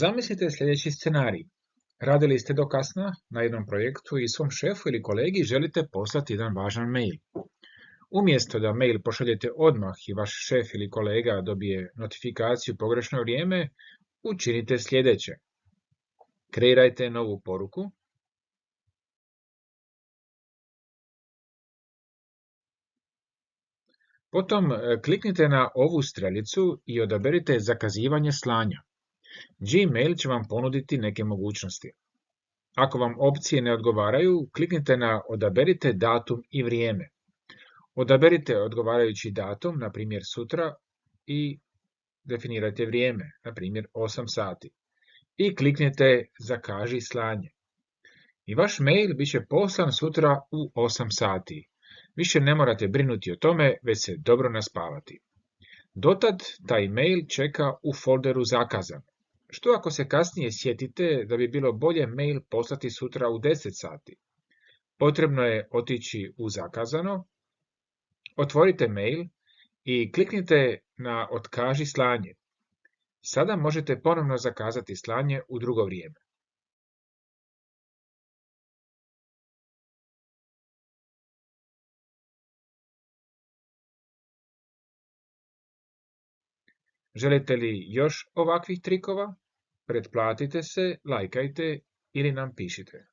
Zamislite sljedeći scenarij. Radili ste do kasna na jednom projektu i svom šefu ili kolegi želite poslati jedan važan mail. Umjesto da mail pošaljete odmah i vaš šef ili kolega dobije notifikaciju u pogrešno vrijeme, učinite sljedeće. Kreirajte novu poruku. Potom kliknite na ovu strelicu i odaberite zakazivanje slanja. Gmail će vam ponuditi neke mogućnosti. Ako vam opcije ne odgovaraju, kliknite na odaberite datum i vrijeme. Odaberite odgovarajući datum, na primjer sutra, i definirajte vrijeme, na primjer 8 sati. I kliknite zakaži slanje. I vaš mail bit će poslan sutra u 8 sati. Više ne morate brinuti o tome, već se dobro naspavati. Dotad taj mail čeka u folderu zakazan. Što ako se kasnije sjetite da bi bilo bolje mail poslati sutra u 10 sati? Potrebno je otići u zakazano, otvorite mail i kliknite na otkaži slanje. Sada možete ponovno zakazati slanje u drugo vrijeme. Želite li još ovakvih trikova? Pretplatite se, lajkajte ili nam pišite.